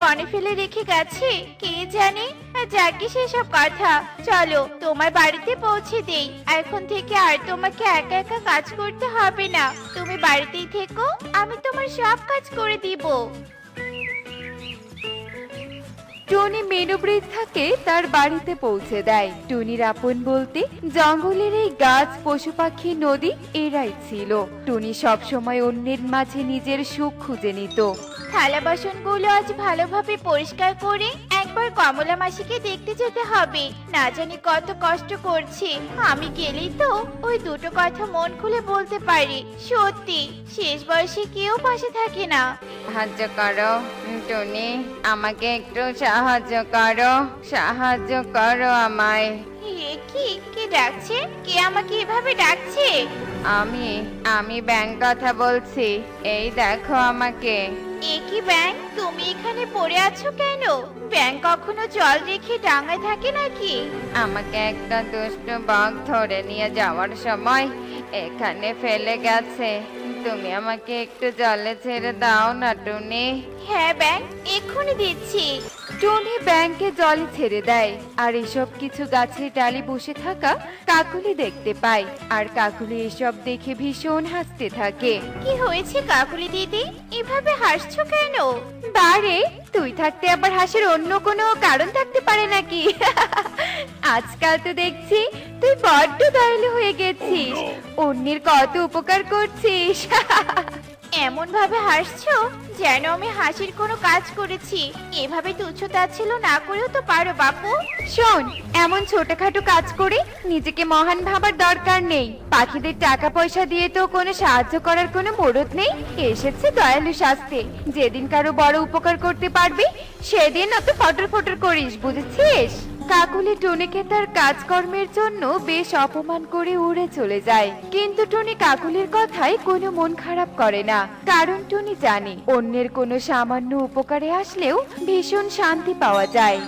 বনে ফেলে রেখে গেছে কে জানে। যাকে সেসব কথা, চলো তোমার বাড়িতে পৌঁছে দেই। এখন থেকে আর তোমাকে একা একা কাজ করতে হবে না, তুমি বাড়িতেই থেকো, আমি তোমার সব কাজ করে দিব। টুনি মিনু বৃদ্ধাকে তার বাড়িতে পৌঁছে দেয়। টুনির আপন বলতে জঙ্গলের এই গাছ, পশু পাখি, নদী এরাই ছিল। টুনি সব সময় অন্যের মাঝে নিজের সুখ খুঁজে নিত। থালা বাসনগুলো আজ ভালোভাবে পরিষ্কার করে একবার কমলা মাসিকে দেখতে যেতে হবে। না জানি কত কষ্ট করছে, আমি গেলেই তো ওই দুটো কথা মন খুলে বলতে পারি। সত্যি শেষ বয়সে কেউ পাশে থাকে না। সাহায্য করো টুনি, আমাকে একটু সাহায্য করো আমায়। এ কি, কে ডাকছে? কে আমাকে এভাবে ডাকছে? আমি আমি ব্যাঙ কথা বলছি, এই দেখো আমাকে। এ কি ব্যাঙ, তুমি এখানে পড়ে আছো কেন? ব্যাঙ কখনো জল রেখে ডাঙায় থাকে নাকি? আমাকে একটা দুষ্ট বাঘ ধরে নিয়ে যাওয়ার সময় এখানে ফেলে গেছে। তুমি আমাকে একটু জলে ছেড়ে দাও না টুনি। হ্যাঁ ব্যাঙ, এক্ষুনি দিচ্ছি। টুনি ব্যাঙকে জলে ছেড়ে দেয়, আর এসব কিছু গাছের ডালে বসে থাকা কাকুলি দেখতে পায়। আর কাকুলি এসব দেখে ভীষণ হাসতে থাকে। কি হয়েছে কাকুলি দিদি, এভাবে হাসছো কেন? বারে, তুই থাকতে আবার হাসির অন্য কোনো কারণ থাকতে পারে নাকি? আজকাল তো দেখছি তুই বড্ড দয়ালু হয়ে গেছিস, অন্যের কত উপকার করছিস। এমন ভাবে হাসছো যেন আমি হাসির কোনো কাজ করেছি। এভাবে তুচ্ছ-তাচ্ছিল্য না করেও তো পারো বাপু। শোন, এমন ছোটখাটো কাজ করে নিজেকে মহান ভাবার দরকার নেই। পাখিদের টাকা পয়সা দিয়ে তো কোনো সাহায্য করার কোনো মুরত নেই। এসেছে দয়ালু শাস্তে, যেদিন কারো বড় উপকার করতে পারবি সেদিন অত ফটর ফটর করিস, বুঝেছিস? কাকুলি টুনিকে তার কাজকর্মের জন্য বেশ অপমান করে উড়ে চলে যায়। কিন্তু টুনি কাকুলির কথায় কোনো মন খারাপ করে না, কারণ টুনি জানে অন্যের কোনো সামান্য উপকারে আসলেও ভীষণ শান্তি পাওয়া যায়।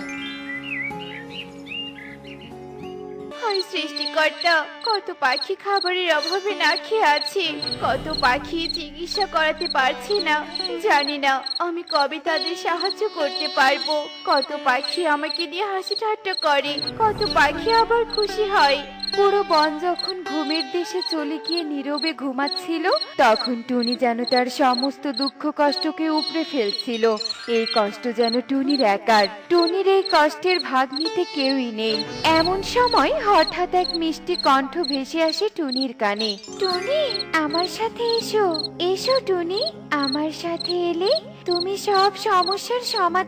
হায় সৃষ্টিকর্তা, কত পাখি খাবারের অভাবে না খেয়ে আছে, কত পাখি চিকিৎসা করাতে পারছি না। জানি না আমি কবে তাদের সাহায্য করতে পারবো। কত পাখি আমাকে দিয়ে হাসি ঠাট্টা করে, কত পাখি আবার খুশি হয়। পুরো বন যখন ঘুমের দেশে চলে গিয়ে নীরবে ঘুমাচ্ছিল, তখন টুনি যেন তার সমস্ত দুঃখ কষ্টকে উপড়ে ফেলছিল। এই কষ্ট যেন টুনির একার, টুনির এই কষ্টের ভাগ নিতে কেউই নেই। এমন সময় হঠাৎ এক মিষ্টি কণ্ঠ ভেসে আসে টুনির কানে। টুনি, আমার সাথে এসো। এসো টুনি, আমার সাথে এলে তুমি সব সমস্যার সমাধান